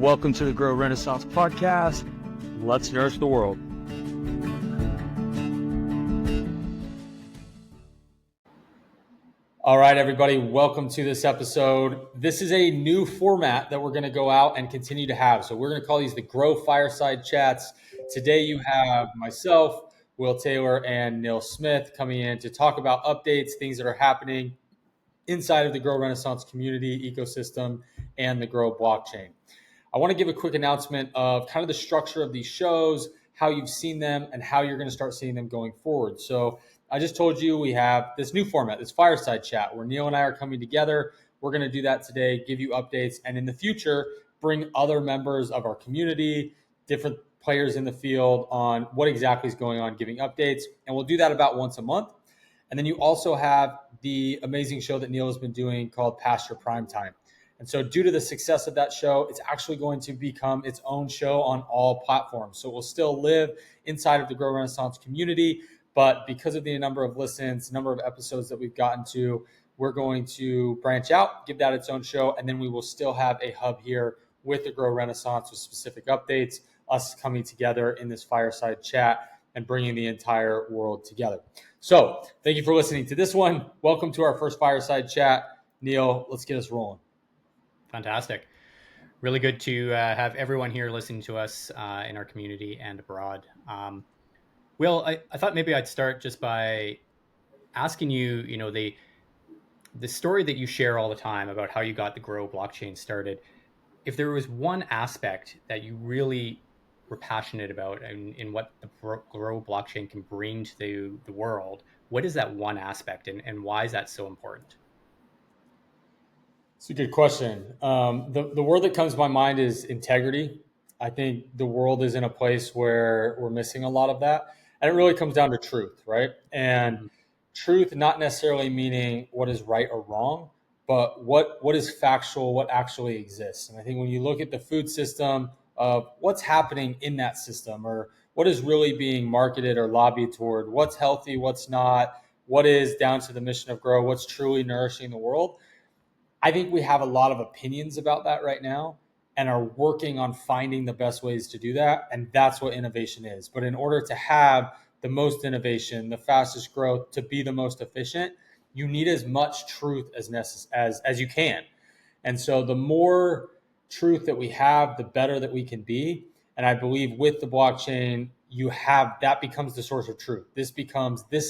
Welcome to the Grow Renaissance podcast. Let's nourish the world. All right, everybody, welcome to this episode. This is a new format that we're going to go out and continue to have. So we're going to call these the Grow Fireside Chats. Today you have myself, Will Taylor, and Neil Smith coming in to talk about updates, things that are happening inside of the Grow Renaissance community ecosystem and the Grow blockchain. I want to give a quick announcement of kind of the structure of these shows, how you've seen them, and how you're going to start seeing them going forward. So I just told you we have this new format, this fireside chat, where Neil and I are coming together. We're going to do that today, give you updates, and in the future, bring other members of our community, different players in the field on what exactly is going on, giving updates. And we'll do that about once a month. And then you also have the amazing show that Neil has been doing called Past Your Prime Time. And so due to the success of that show, it's actually going to become its own show on all platforms. So it will still live inside of the Grow Renaissance community, but because of the number of listens, number of episodes that we've gotten to, we're going to branch out, give that its own show, and then we will still have a hub here with the Grow Renaissance with specific updates, us coming together in this fireside chat and bringing the entire world together. So thank you for listening to this one. Welcome to our first fireside chat. Neil, let's get us rolling. Fantastic. Really good to have everyone here listening to us in our community and abroad. Will, I thought maybe I'd start just by asking you, the story that you share all the time about how you got the Grow blockchain started. If there was one aspect that you really were passionate about in what the Grow blockchain can bring to the world, what is that one aspect and why is that so important? It's a good question. The word that comes to my mind is integrity. I think the world is in a place where we're missing a lot of that. And it really comes down to truth, right? And truth not necessarily meaning what is right or wrong, but what is factual, what actually exists. And I think when you look at the food system of what's happening in that system or what is really being marketed or lobbied toward, what's healthy, what's not, what is down to the mission of Grow, what's truly nourishing the world, I think we have a lot of opinions about that right now and are working on finding the best ways to do that. And that's what innovation is. But in order to have the most innovation, the fastest growth, to be the most efficient, you need as much truth as you can. And so the more truth that we have, the better that we can be. And I believe with the blockchain, that becomes the source of truth. This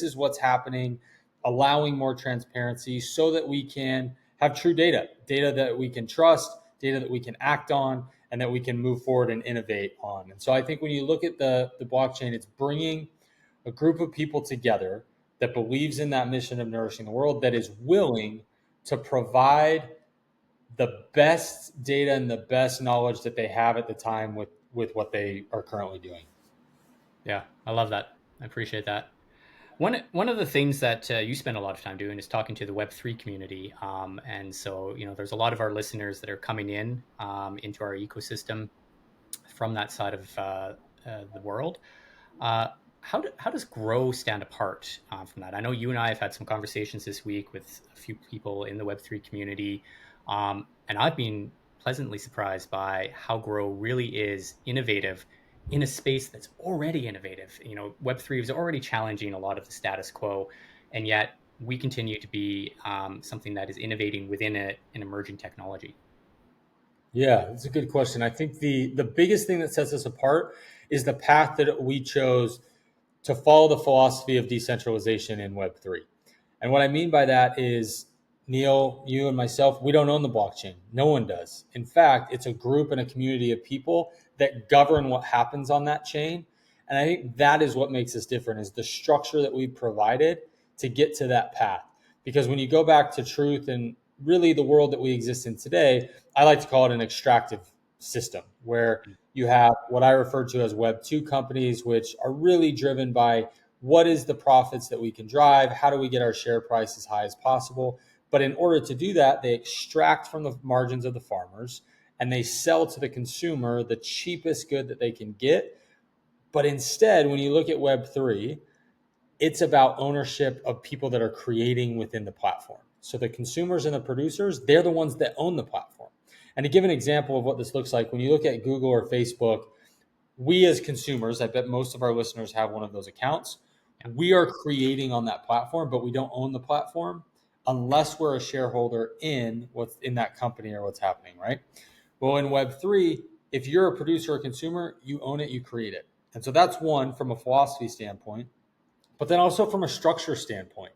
is what's happening, allowing more transparency so that we can have true data that we can trust, data that we can act on, and that we can move forward and innovate on. And so I think when you look at the blockchain, it's bringing a group of people together that believes in that mission of nourishing the world, that is willing to provide the best data and the best knowledge that they have at the time with what they are currently doing. Yeah, I love that. I appreciate that. One of the things that you spend a lot of time doing is talking to the Web3 community. And so, there's a lot of our listeners that are coming in into our ecosystem from that side of the world. How does Grow stand apart from that? I know you and I have had some conversations this week with a few people in the Web3 community. And I've been pleasantly surprised by how Grow really is innovative in a space that's already innovative. Web3 is already challenging a lot of the status quo, and yet we continue to be something that is innovating within an emerging technology. Yeah, it's a good question. I think the biggest thing that sets us apart is the path that we chose to follow the philosophy of decentralization in Web3. And what I mean by that is, Neil, you and myself, we don't own the blockchain. No one does. In fact, it's a group and a community of people that govern what happens on that chain. And I think that is what makes us different, is the structure that we've provided to get to that path. Because when you go back to truth and really the world that we exist in today, I like to call it an extractive system, where you have what I refer to as Web 2 companies, which are really driven by what is the profits that we can drive? How do we get our share price as high as possible? But in order to do that, they extract from the margins of the farmers and they sell to the consumer the cheapest good that they can get. But instead, when you look at Web3, it's about ownership of people that are creating within the platform. So the consumers and the producers, they're the ones that own the platform. And to give an example of what this looks like, when you look at Google or Facebook, we as consumers, I bet most of our listeners have one of those accounts. We are creating on that platform, but we don't own the platform unless we're a shareholder in what's in that company or what's happening, right? Well, in Web3, if you're a producer or consumer, you own it, you create it. And so that's one from a philosophy standpoint, but then also from a structure standpoint.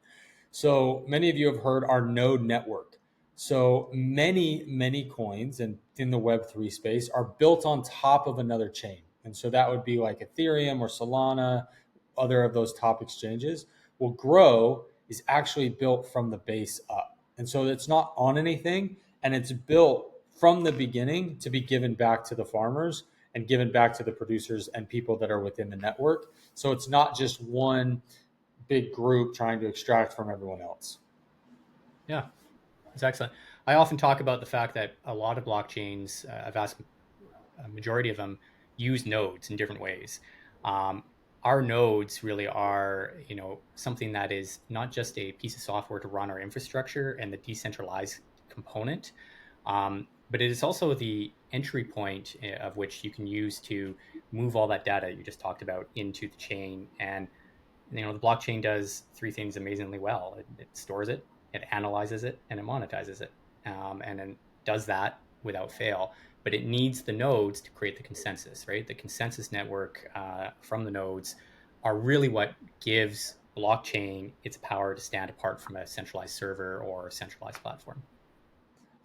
So many of you have heard our node network. So many coins and in the Web3 space are built on top of another chain. And so that would be like Ethereum or Solana, other of those top exchanges. Well, Grow is actually built from the base up. And so it's not on anything, and it's built from the beginning to be given back to the farmers and given back to the producers and people that are within the network. So it's not just one big group trying to extract from everyone else. Yeah, that's excellent. I often talk about the fact that a lot of blockchains, a vast majority of them, use nodes in different ways. Our nodes really are, something that is not just a piece of software to run our infrastructure and the decentralized component, but it is also the entry point of which you can use to move all that data you just talked about into the chain. And the blockchain does three things amazingly well. It stores it, it analyzes it, and it monetizes it, and then does that without fail. But it needs the nodes to create the consensus, right? The consensus network from the nodes are really what gives blockchain its power to stand apart from a centralized server or a centralized platform.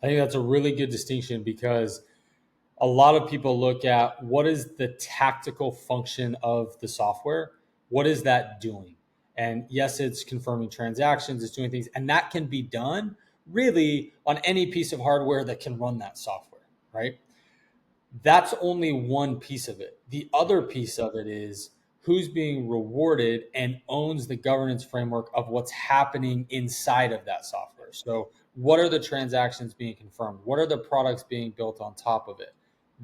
I think that's a really good distinction, because a lot of people look at what is the tactical function of the software. What is that doing? And yes, it's confirming transactions, it's doing things, and that can be done really on any piece of hardware that can run that software, right? That's only one piece of it. The other piece of it is who's being rewarded and owns the governance framework of what's happening inside of that software. So, what are the transactions being confirmed? What are the products being built on top of it?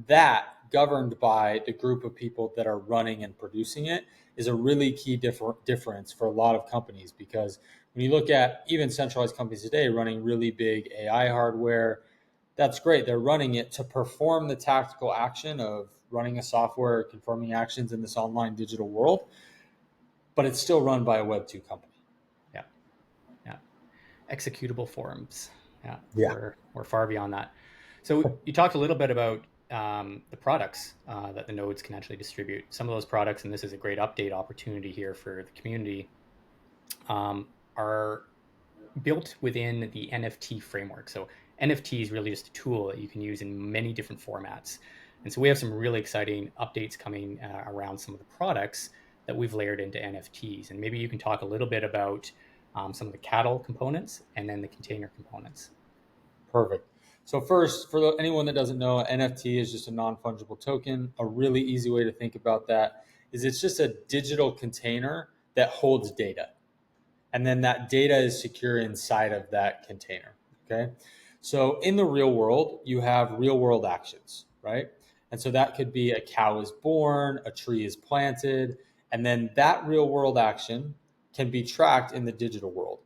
That, governed by the group of people that are running and producing it, is a really key difference for a lot of companies. Because when you look at even centralized companies today running really big AI hardware, that's great. They're running it to perform the tactical action of running a software, confirming actions in this online digital world, but it's still run by a Web2 company. Yeah, yeah. Executable forms. Yeah, Yeah. we're far beyond that. So you talked a little bit about the products that the nodes can actually distribute. Some of those products, and this is a great update opportunity here for the community, are built within the NFT framework. So NFT is really just a tool that you can use in many different formats. And so we have some really exciting updates coming around some of the products that we've layered into NFTs. And maybe you can talk a little bit about some of the cattle components and then the container components. Perfect. So first, for anyone that doesn't know, NFT is just a non-fungible token. A really easy way to think about that is it's just a digital container that holds data. And then that data is secure inside of that container. Okay. So in the real world, you have real world actions, right? And so that could be a cow is born, a tree is planted, and then that real world action can be tracked in the digital world.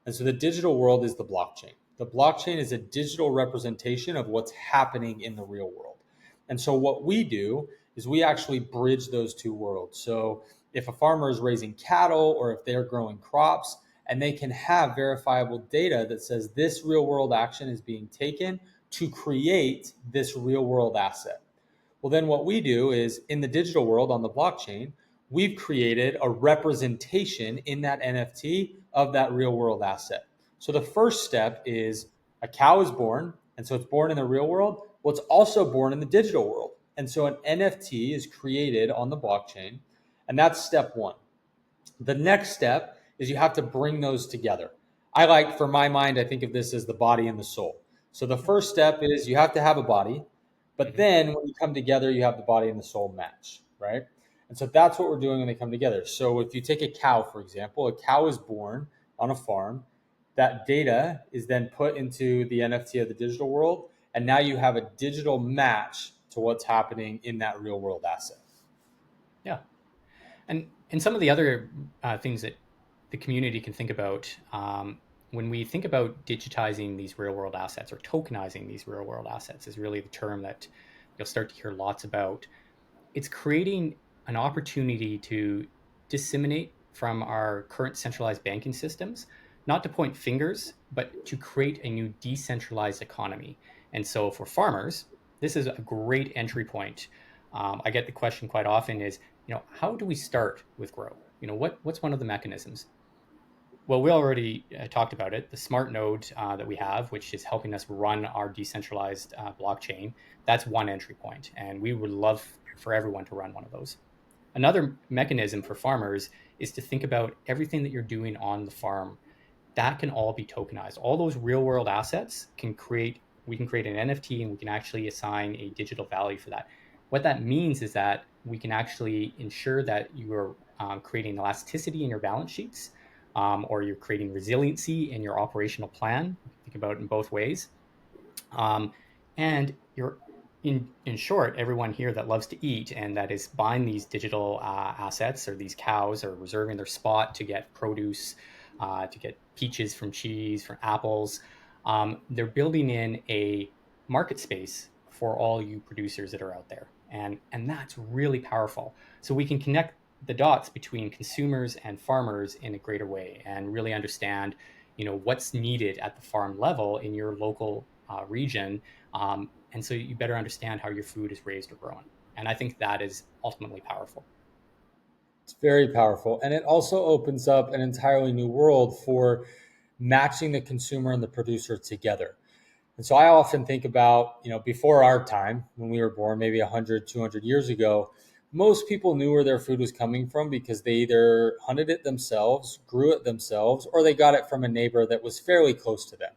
And so the digital world is the blockchain. The blockchain is a digital representation of what's happening in the real world. And so what we do is we actually bridge those two worlds. So if a farmer is raising cattle or if they're growing crops, and they can have verifiable data that says this real world action is being taken to create this real world asset. Well, then what we do is in the digital world on the blockchain, we've created a representation in that NFT of that real world asset. So the first step is a cow is born, and so it's born in the real world. Well, it's also born in the digital world. And so an NFT is created on the blockchain, and that's step one. The next step is you have to bring those together. For my mind, I think of this as the body and the soul. So the first step is you have to have a body, but then when you come together, you have the body and the soul match, right? And so that's what we're doing when they come together. So if you take a cow, for example, a cow is born on a farm. That data is then put into the NFT of the digital world. And now you have a digital match to what's happening in that real world asset. Yeah. And some of the other things that the community can think about, when we think about digitizing these real world assets, or tokenizing these real world assets is really the term that you'll start to hear lots about. It's creating an opportunity to disseminate from our current centralized banking systems, not to point fingers, but to create a new decentralized economy. And so for farmers, this is a great entry point. I get the question quite often is, how do we start with Grow? What's one of the mechanisms? Well, we already talked about it. The smart node that we have, which is helping us run our decentralized blockchain, that's one entry point. And we would love for everyone to run one of those. Another mechanism for farmers is to think about everything that you're doing on the farm. That can all be tokenized. All those real world assets we can create an NFT, and we can actually assign a digital value for that. What that means is that we can actually ensure that you are creating elasticity in your balance sheets, or you're creating resiliency in your operational plan. You can think about it in both ways. And you're in short, everyone here that loves to eat and that is buying these digital assets, or these cows, or reserving their spot to get produce, to get peaches from cheese, from apples, they're building in a market space for all you producers that are out there, and that's really powerful. So we can connect the dots between consumers and farmers in a greater way, and really understand, what's needed at the farm level in your local region, and so you better understand how your food is raised or grown. And I think that is ultimately powerful. It's very powerful. And it also opens up an entirely new world for matching the consumer and the producer together. And so I often think about, before our time, when we were born, maybe 100, 200 years ago, most people knew where their food was coming from because they either hunted it themselves, grew it themselves, or they got it from a neighbor that was fairly close to them.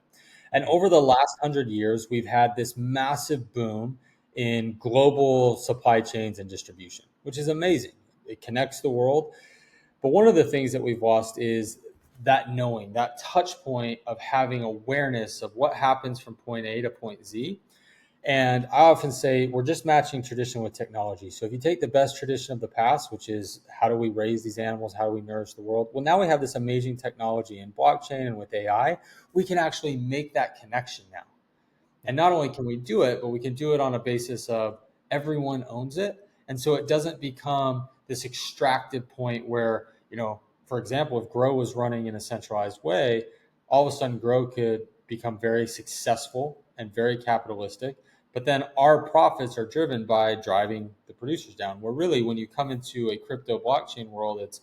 And over the last 100 years, we've had this massive boom in global supply chains and distribution, which is amazing. It connects the world. But one of the things that we've lost is that knowing, that touch point of having awareness of what happens from point A to point Z. And I often say we're just matching tradition with technology. So if you take the best tradition of the past, which is how do we raise these animals, how do we nourish the world? Well, now we have this amazing technology in blockchain and with AI, we can actually make that connection now. And not only can we do it, but we can do it on a basis of everyone owns it. And so it doesn't become this extractive point where, for example, if Grow was running in a centralized way, all of a sudden Grow could become very successful and very capitalistic. But then our profits are driven by driving the producers down. Where really, when you come into a crypto blockchain world, it's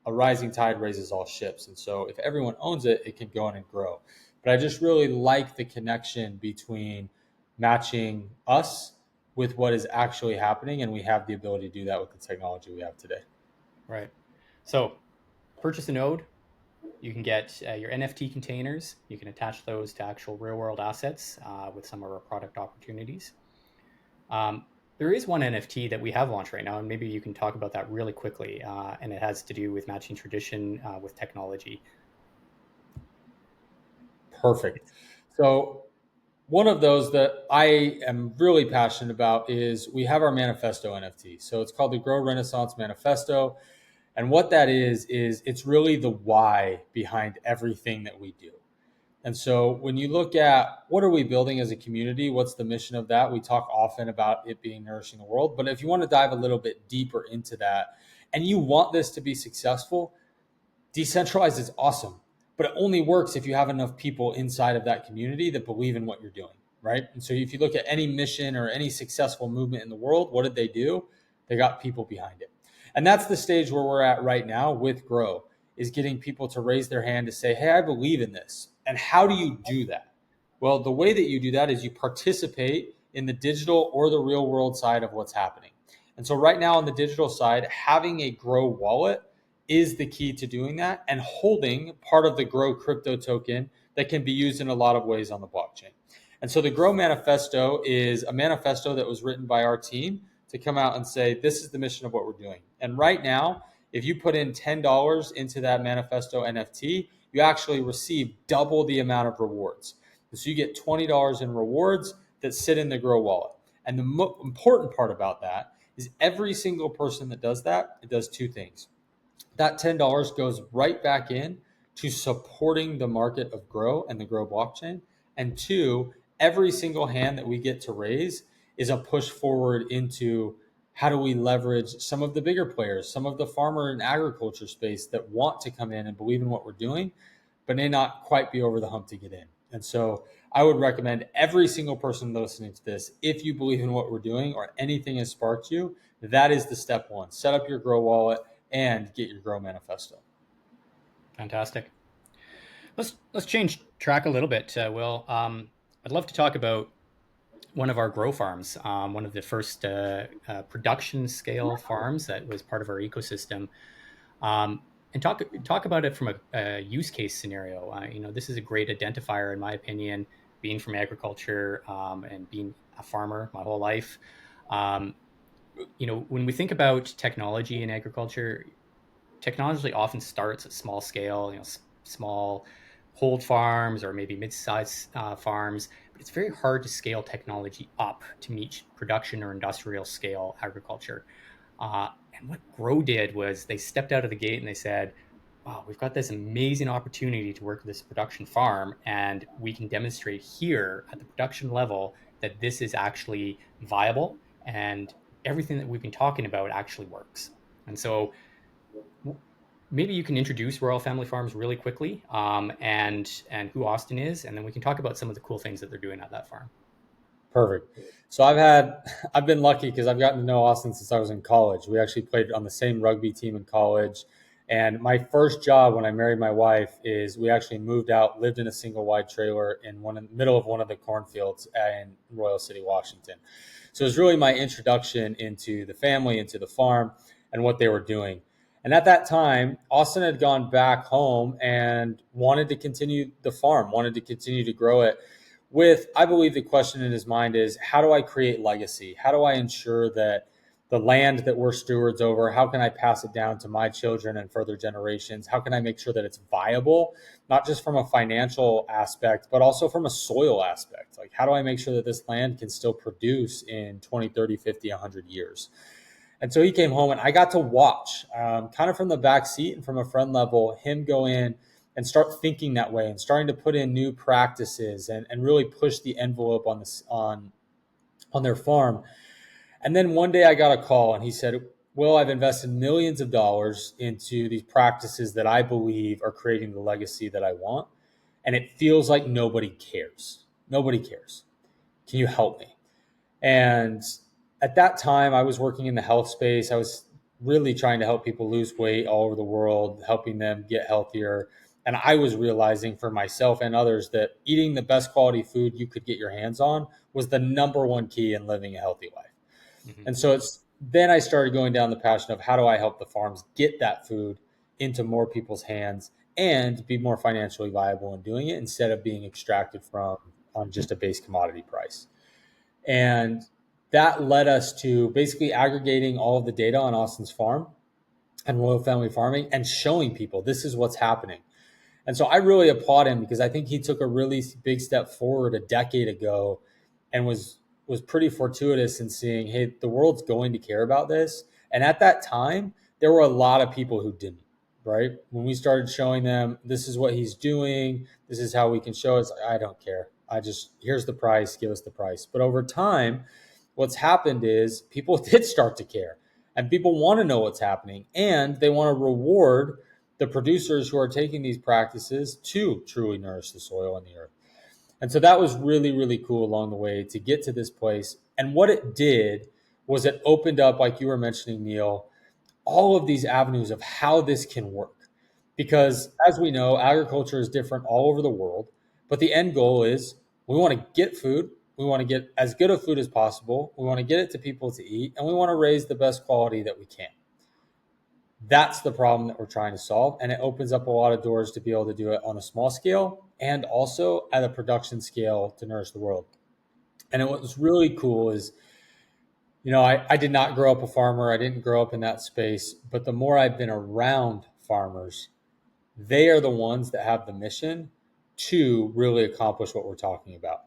a rising tide raises all ships. And so if everyone owns it, it can go in and grow. But I just really like the connection between matching us with what is actually happening. And we have the ability to do that with the technology we have today. Right. So purchase a node. You can get your NFT containers. You can attach those to actual real world assets with some of our product opportunities. There is one NFT that we have launched right now, and maybe you can talk about that really quickly. And it has to do with matching tradition with technology. Perfect. So one of those that I am really passionate about is we have our manifesto NFT. So it's called the Grow Renaissance Manifesto. And what that is it's really the why behind everything that we do. And so when you look at what are we building as a community, what's the mission of that? We talk often about it being nourishing the world. But if you want to dive a little bit deeper into that and you want this to be successful, decentralized is awesome, but it only works if you have enough people inside of that community that believe in what you're doing, right? And so if you look at any mission or any successful movement in the world, what did they do? They got people behind it. And that's the stage where we're at right now with Grow, is getting people to raise their hand to say, hey, I believe in this. And how do you do that? Well, the way that you do that is you participate in the digital or the real world side of what's happening. And so right now on the digital side, having a Grow wallet is the key to doing that, and holding part of the Grow crypto token that can be used in a lot of ways on the blockchain. And so the Grow Manifesto is a manifesto that was written by our team to come out and say, this is the mission of what we're doing. And right now, if you put in $10 into that manifesto NFT, you actually receive double the amount of rewards. So you get $20 in rewards that sit in the Grow wallet. And the important part about that is every single person that does that, it does two things. That $10 goes right back in to supporting the market of Grow and the Grow blockchain. And two, every single hand that we get to raise is a push forward into how do we leverage some of the bigger players, some of the farmer and agriculture space that want to come in and believe in what we're doing, but may not quite be over the hump to get in. And so I would recommend every single person listening to this, if you believe in what we're doing or anything has sparked you, that is the step one. Set up your Grow wallet and get your Grow manifesto. Fantastic. Let's change track a little bit, Will. I'd love to talk about one of our grow farms, one of the first production scale farms that was part of our ecosystem, and talk about it from a use case scenario. This is a great identifier, in my opinion, being from agriculture and being a farmer my whole life. When we think about technology in agriculture, technology often starts at small scale, small hold farms or maybe mid-sized farms, but it's very hard to scale technology up to meet production or industrial scale agriculture. And what Grow did was they stepped out of the gate and they said, wow, we've got this amazing opportunity to work with this production farm, and we can demonstrate here at the production level that this is actually viable and everything that we've been talking about actually works. And so maybe you can introduce Royal Family Farms really quickly, and who Austin is, and then we can talk about some of the cool things that they're doing at that farm. Perfect. So I've been lucky because I've gotten to know Austin since I was in college. We actually played on the same rugby team in college. And my first job when I married my wife is we actually moved out, lived in a single wide trailer in the middle of one of the cornfields in Royal City, Washington. So it was really my introduction into the family, into the farm, and what they were doing. And at that time, Austin had gone back home and wanted to continue the farm, wanted to continue to grow it. I believe the question in his mind is, how do I create legacy? How do I ensure that the land that we're stewards over, how can I pass it down to my children and further generations? How can I make sure that it's viable, not just from a financial aspect, but also from a soil aspect? Like, how do I make sure that this land can still produce in 20, 30, 50, 100 years? And so he came home and I got to watch kind of from the back seat and from a friend level, him go in and start thinking that way and starting to put in new practices and really push the envelope on their farm. And then one day I got a call and he said, Will, I've invested millions of dollars into these practices that I believe are creating the legacy that I want. And it feels like nobody cares. Nobody cares. Can you help me? And at that time, I was working in the health space. I was really trying to help people lose weight all over the world, helping them get healthier. And I was realizing for myself and others that eating the best quality food you could get your hands on was the number one key in living a healthy life. Mm-hmm. And so then I started going down the passion of how do I help the farms get that food into more people's hands and be more financially viable in doing it instead of being extracted from on just a base commodity price. And that led us to basically aggregating all of the data on Austin's farm and Royal Family Farming and showing people this is what's happening. And so I really applaud him because I think he took a really big step forward a decade ago and was pretty fortuitous in seeing, hey, the world's going to care about this. And at that time, there were a lot of people who didn't, right? When we started showing them, this is what he's doing, this is how we can show it, I don't care. Here's the price, give us the price. But over time, what's happened is people did start to care and people want to know what's happening and they want to reward the producers who are taking these practices to truly nourish the soil and the earth. And so that was really, really cool along the way to get to this place. And what it did was it opened up, like you were mentioning, Neil, all of these avenues of how this can work. Because as we know, agriculture is different all over the world. But the end goal is we want to get food. We want to get as good of food as possible. We want to get it to people to eat. And we want to raise the best quality that we can. That's the problem that we're trying to solve. And it opens up a lot of doors to be able to do it on a small scale and also at a production scale to nourish the world. And what was really cool is, I did not grow up a farmer. I didn't grow up in that space. But the more I've been around farmers, they are the ones that have the mission to really accomplish what we're talking about,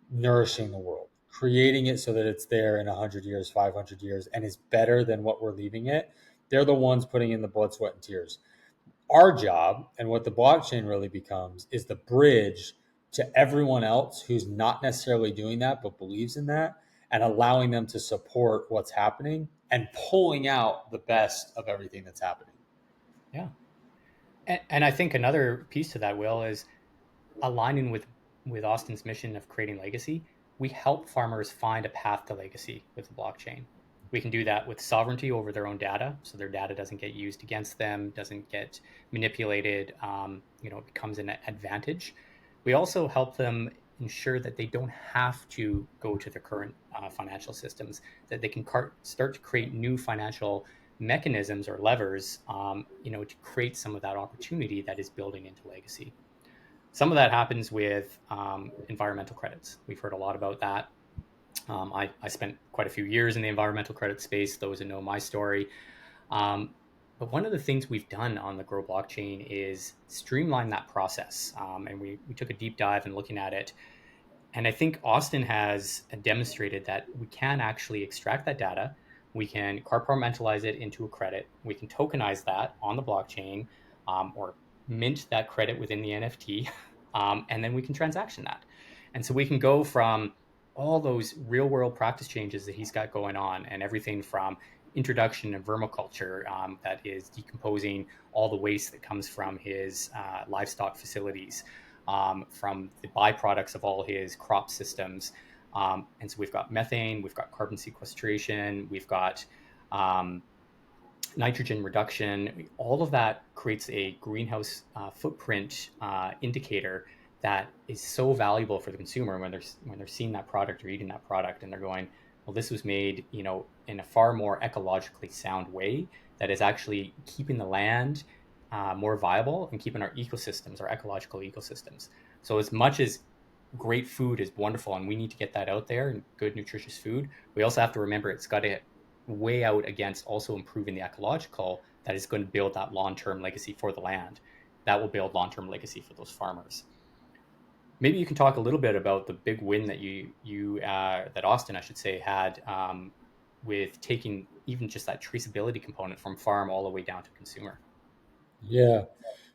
nourishing the world, creating it so that it's there in 100 years, 500 years, and is better than what we're leaving it. They're the ones putting in the blood, sweat, and tears. our job and what the blockchain really becomes is the bridge to everyone else who's not necessarily doing that but believes in that, and allowing them to support what's happening and pulling out the best of everything that's happening. Yeah. And I think another piece to that, Will, is aligning with Austin's mission of creating legacy. We help farmers find a path to legacy with the blockchain. We can do that with sovereignty over their own data, so their data doesn't get used against them, doesn't get manipulated. It becomes an advantage. We also help them ensure that they don't have to go to the current financial systems, that they can start to create new financial mechanisms or levers, to create some of that opportunity that is building into legacy. Some of that happens with environmental credits. We've heard a lot about that. I spent quite a few years in the environmental credit space, those who know my story. But one of the things we've done on the Grow blockchain is streamline that process. And we took a deep dive in looking at it. And I think Austin has demonstrated that we can actually extract that data. We can compartmentalize it into a credit. We can tokenize that on the blockchain, or mint that credit within the NFT. And then we can transaction that. And so we can go from all those real world practice changes that he's got going on, and everything from introduction of vermiculture that is decomposing all the waste that comes from his livestock facilities, from the byproducts of all his crop systems. And so we've got methane, we've got carbon sequestration, we've got nitrogen reduction. All of that creates a greenhouse footprint indicator that is so valuable for the consumer when they're seeing that product or eating that product, and they're going, well, this was made, in a far more ecologically sound way that is actually keeping the land more viable and keeping our ecosystems, our ecological ecosystems. So as much as great food is wonderful and we need to get that out there, and good nutritious food, we also have to remember it's got to weigh out against also improving the ecological that is going to build that long-term legacy for the land. That will build long-term legacy for those farmers. Maybe you can talk a little bit about the big win that that Austin, I should say, had with taking even just that traceability component from farm all the way down to consumer. Yeah.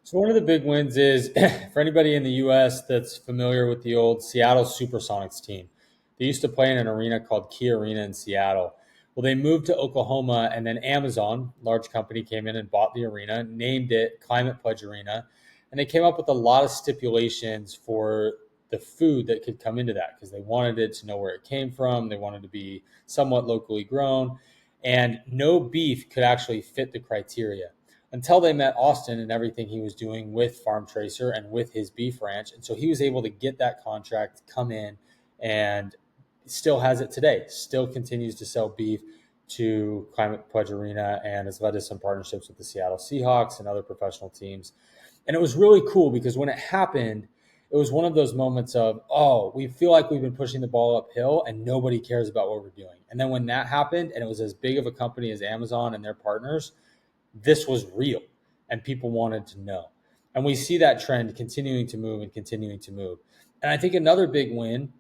So one of the big wins is for anybody in the US that's familiar with the old Seattle Supersonics team. They used to play in an arena called Key Arena in Seattle. Well, they moved to Oklahoma, and then Amazon, large company, came in and bought the arena, named it Climate Pledge Arena. And they came up with a lot of stipulations for the food that could come into that, because they wanted it to know where it came from. They wanted to be somewhat locally grown, and no beef could actually fit the criteria until they met Austin and everything he was doing with Farm Tracer and with his beef ranch. And so he was able to get that contract, come in, and still has it today, still continues to sell beef to Climate Pledge Arena, and has led to some partnerships with the Seattle Seahawks and other professional teams. And it was really cool because when it happened, it was one of those moments of, oh, we feel like we've been pushing the ball uphill and nobody cares about what we're doing. And then when that happened, and it was as big of a company as Amazon and their partners, this was real and people wanted to know. And we see that trend continuing to move and continuing to move. And I think another big win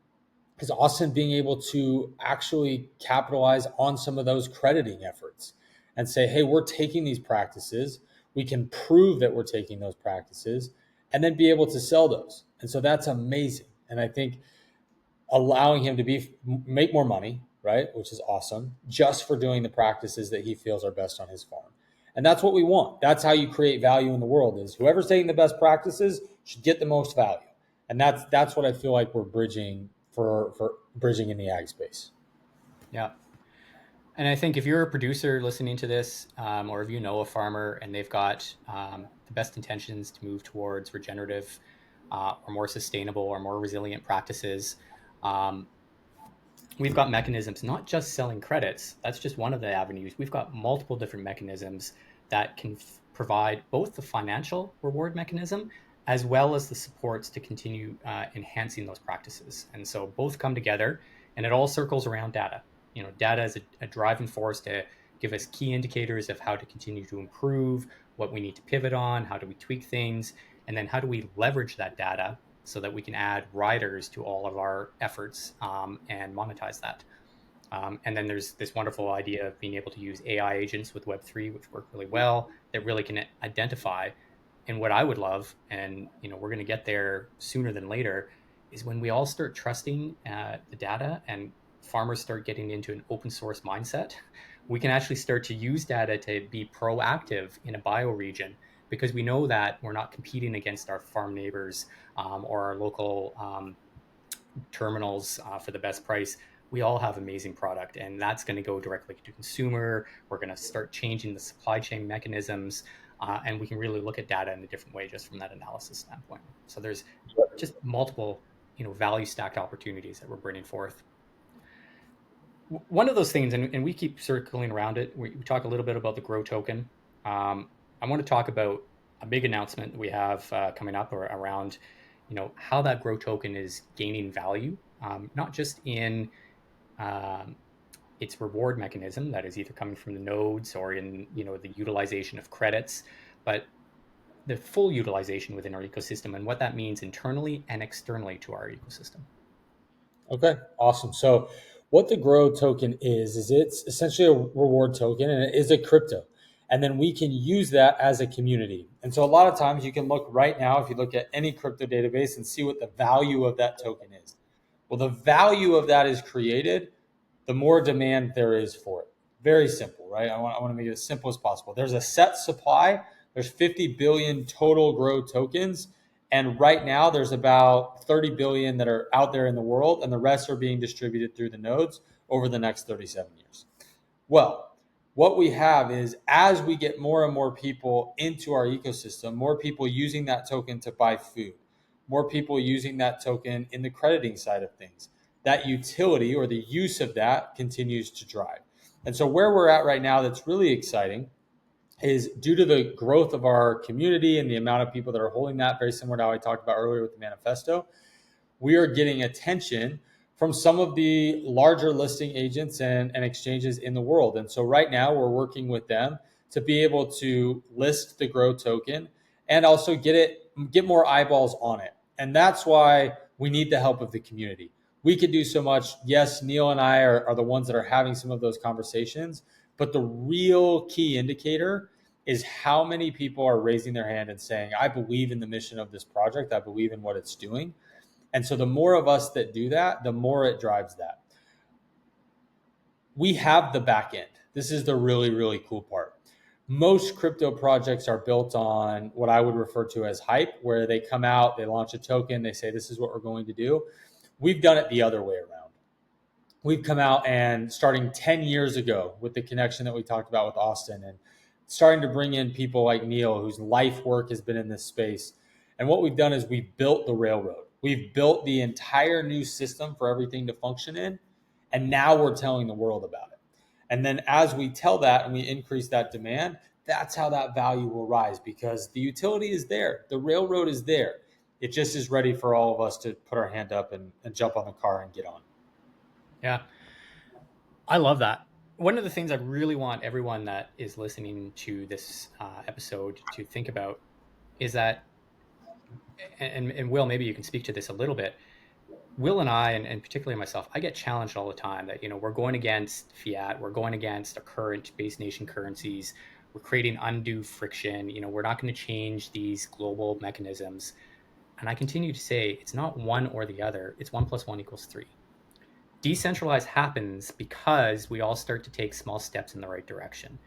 is Austin being able to actually capitalize on some of those crediting efforts and say, hey, we're taking these practices. We can prove that we're taking those practices, and then be able to sell those. And so that's amazing. And I think allowing him to make more money, right, which is awesome, just for doing the practices that he feels are best on his farm. And that's what we want. That's how you create value in the world, is whoever's taking the best practices should get the most value. And that's what I feel like we're bridging for bridging in the ag space. Yeah. And I think if you're a producer listening to this, or if you know a farmer and they've got the best intentions to move towards regenerative or more sustainable or more resilient practices, we've got mechanisms, not just selling credits. That's just one of the avenues. We've got multiple different mechanisms that can provide both the financial reward mechanism as well as the supports to continue enhancing those practices. And so both come together, and it all circles around data. Data is a driving force to give us key indicators of how to continue to improve, what we need to pivot on, how do we tweak things, and then how do we leverage that data so that we can add riders to all of our efforts and monetize that. And then there's this wonderful idea of being able to use AI agents with Web3, which work really well, that really can identify And what I would love, and we're going to get there sooner than later, is when we all start trusting the data and farmers start getting into an open source mindset, we can actually start to use data to be proactive in a bioregion, because we know that we're not competing against our farm neighbors or our local terminals for the best price. We all have amazing product, and that's going to go directly to consumer. We're going to start changing the supply chain mechanisms, and we can really look at data in a different way just from that analysis standpoint. So there's just multiple, value stacked opportunities that we're bringing forth. One of those things, and we keep circling around it. We talk a little bit about the Grow token. I want to talk about a big announcement that we have coming up around, how that Grow token is gaining value, not just in its reward mechanism that is either coming from the nodes or in the utilization of credits, but the full utilization within our ecosystem and what that means internally and externally to our ecosystem. Okay, awesome. So what the Grow token is it's essentially a reward token, and it is a crypto. And then we can use that as a community. And so a lot of times you can look right now, if you look at any crypto database, and see what the value of that token is. Well, the value of that is created, the more demand there is for it. Very simple, right? I want to make it as simple as possible. There's a set supply. There's 50 billion total Grow tokens. And right now there's about 30 billion that are out there in the world, and the rest are being distributed through the nodes over the next 37 years. Well, what we have is, as we get more and more people into our ecosystem, more people using that token to buy food, more people using that token in the crediting side of things, that utility or the use of that continues to drive. And so where we're at right now that's really exciting is, due to the growth of our community and the amount of people that are holding that, very similar to how I talked about earlier with the manifesto, we are getting attention from some of the larger listing agents and exchanges in the world. And so right now we're working with them to be able to list the Grow token and also get more eyeballs on it. And that's why we need the help of the community. We could do so much. Yes, Neil and I are the ones that are having some of those conversations, but the real key indicator is how many people are raising their hand and saying, I believe in the mission of this project. I believe in what it's doing. And so the more of us that do that, the more it drives that. We have the back end. This is the really, really cool part. Most crypto projects are built on what I would refer to as hype, where they come out, they launch a token, they say, this is what we're going to do. We've done it the other way around. We've come out, and starting 10 years ago with the connection that we talked about with Austin, and starting to bring in people like Neil, whose life work has been in this space. And what we've done is we've built the railroad. We've built the entire new system for everything to function in. And now we're telling the world about it. And then as we tell that and we increase that demand, that's how that value will rise, because the utility is there. The railroad is there. It just is ready for all of us to put our hand up and jump on the car and get on. Yeah, I love that. One of the things I really want everyone that is listening to this episode to think about is that, and Will, maybe you can speak to this a little bit. Will and I, and particularly myself, I get challenged all the time that, we're going against fiat, we're going against our current base nation currencies, we're creating undue friction, we're not going to change these global mechanisms. And I continue to say, it's not one or the other, it's 1 + 1 = 3. Decentralize happens because we all start to take small steps in the right direction.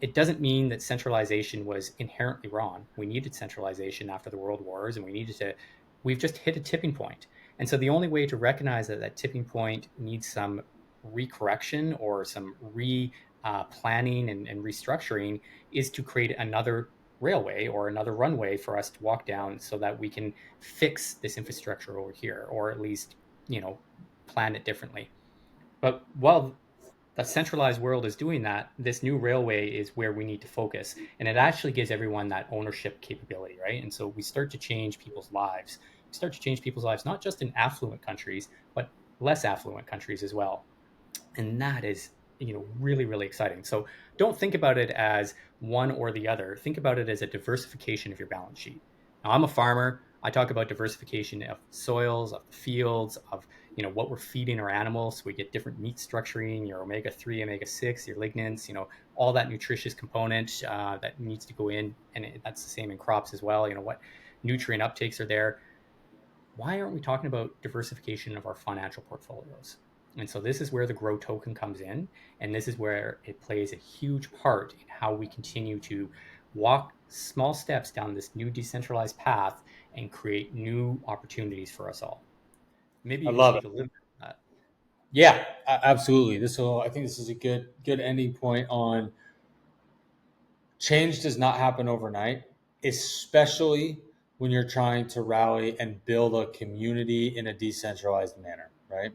It doesn't mean that centralization was inherently wrong. We needed centralization after the world wars, and we've just hit a tipping point. And so the only way to recognize that tipping point needs some recorrection or some planning and restructuring is to create another railway or another runway for us to walk down, so that we can fix this infrastructure over here, or at least, plan it differently. But while the centralized world is doing that, this new railway is where we need to focus. And it actually gives everyone that ownership capability, right? And so we start to change people's lives. We start to change people's lives, not just in affluent countries, but less affluent countries as well. And that is, really, really exciting. So don't think about it as one or the other. Think about it as a diversification of your balance sheet. Now, I'm a farmer. I talk about diversification of soils, of the fields, of what we're feeding our animals. So we get different meat structuring, your omega-3, omega-6, your lignans, all that nutritious component that needs to go in. And that's the same in crops as well. What nutrient uptakes are there. Why aren't we talking about diversification of our financial portfolios? And so this is where the Grow token comes in. And this is where it plays a huge part in how we continue to walk small steps down this new decentralized path and create new opportunities for us all. Maybe I you can love speak it. a little bit on that. Yeah, absolutely. I think this is a good ending point on change does not happen overnight, especially when you're trying to rally and build a community in a decentralized manner, right?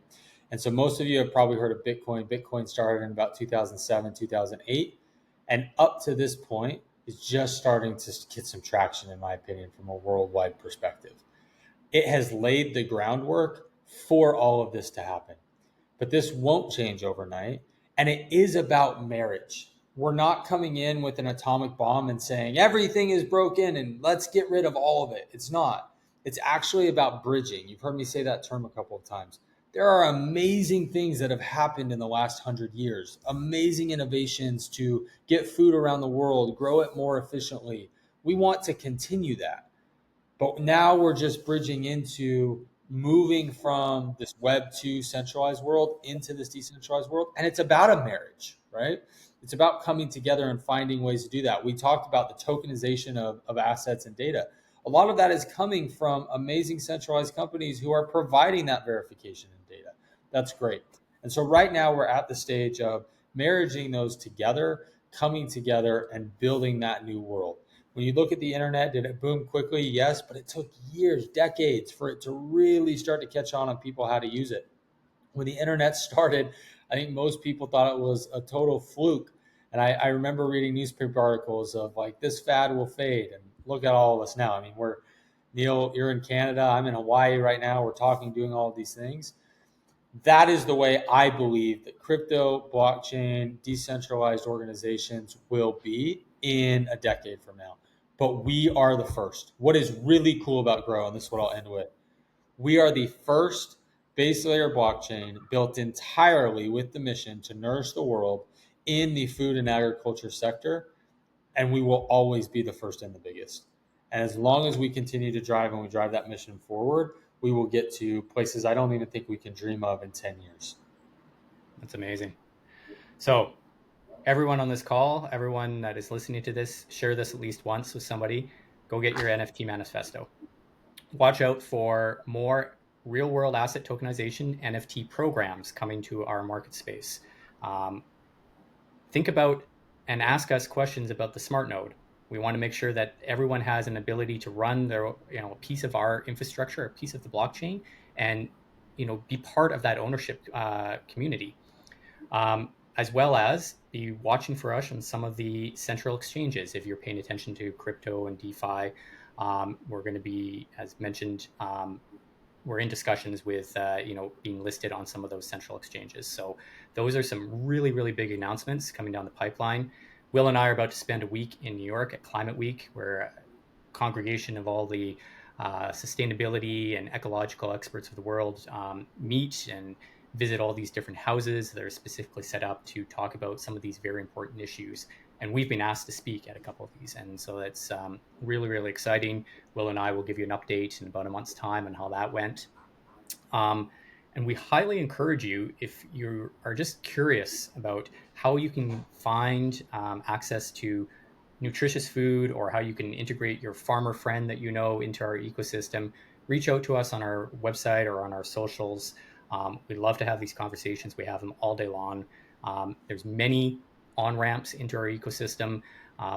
And so most of you have probably heard of Bitcoin. Bitcoin started in about 2007, 2008, and up to this point is just starting to get some traction, in my opinion, from a worldwide perspective. It has laid the groundwork for all of this to happen. But this won't change overnight. And it is about marriage. We're not coming in with an atomic bomb and saying everything is broken and let's get rid of all of it. It's not. It's actually about bridging. You've heard me say that term a couple of times. There are amazing things that have happened in the last 100 years, amazing innovations to get food around the world, grow it more efficiently. We want to continue that. But now we're just bridging into moving from this Web 2 centralized world into this decentralized world. And it's about a marriage, right? It's about coming together and finding ways to do that. We talked about the tokenization of assets and data. A lot of that is coming from amazing centralized companies who are providing that verification and data. That's great. And so right now we're at the stage of marrying those together, coming together and building that new world. When you look at the internet, did it boom quickly? Yes, but it took years, decades for it to really start to catch on people how to use it. When the internet started, I think most people thought it was a total fluke. And I remember reading newspaper articles of like, this fad will fade. And look at all of us now. I mean, Neil, you're in Canada. I'm in Hawaii right now. We're talking, doing all of these things. That is the way I believe that crypto, blockchain, decentralized organizations will be in a decade from now. But we are the first. What is really cool about Grow, and this is what I'll end with, we are the first base layer blockchain built entirely with the mission to nourish the world in the food and agriculture sector. And we will always be the first and the biggest. And as long as we continue to drive and we drive that mission forward, we will get to places I don't even think we can dream of in 10 years. That's amazing. So everyone on this call, everyone that is listening to this, share this at least once with somebody. Go get your NFT manifesto. Watch out for more real world asset tokenization NFT programs coming to our market space. Think about and ask us questions about the smart node. We want to make sure that everyone has an ability to run their, a piece of our infrastructure, a piece of the blockchain, and be part of that ownership community, as well as be watching for us on some of the central exchanges. If you're paying attention to crypto and DeFi, we're going to be, as mentioned, we're in discussions with being listed on some of those central exchanges. So those are some really, really big announcements coming down the pipeline. Will and I are about to spend a week in New York at Climate Week, where a congregation of all the sustainability and ecological experts of the world meet and visit all these different houses that are specifically set up to talk about some of these very important issues. And we've been asked to speak at a couple of these. And so that's really, really exciting. Will and I will give you an update in about a month's time on how that went. And we highly encourage you, if you are just curious about how you can find access to nutritious food, or how you can integrate your farmer friend that you know into our ecosystem, reach out to us on our website or on our socials. We'd love to have these conversations. We have them all day long. There's many on-ramps into our ecosystem.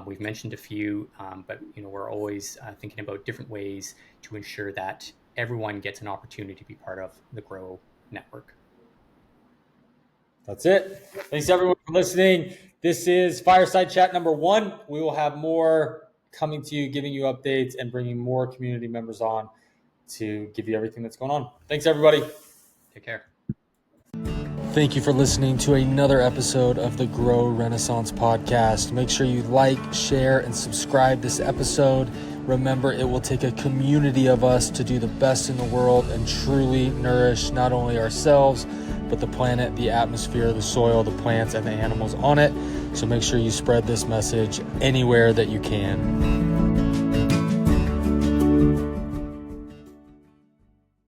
We've mentioned a few, but we're always thinking about different ways to ensure that everyone gets an opportunity to be part of the Grow network. That's it. Thanks everyone for listening. This is Fireside Chat number 1. We will have more coming to you, giving you updates and bringing more community members on to give you everything that's going on. Thanks everybody. Take care. Thank you for listening to another episode of the Grow Renaissance podcast. Make sure you like, share, and subscribe this episode. Remember, it will take a community of us to do the best in the world and truly nourish not only ourselves, but the planet, the atmosphere, the soil, the plants, and the animals on it. So make sure you spread this message anywhere that you can.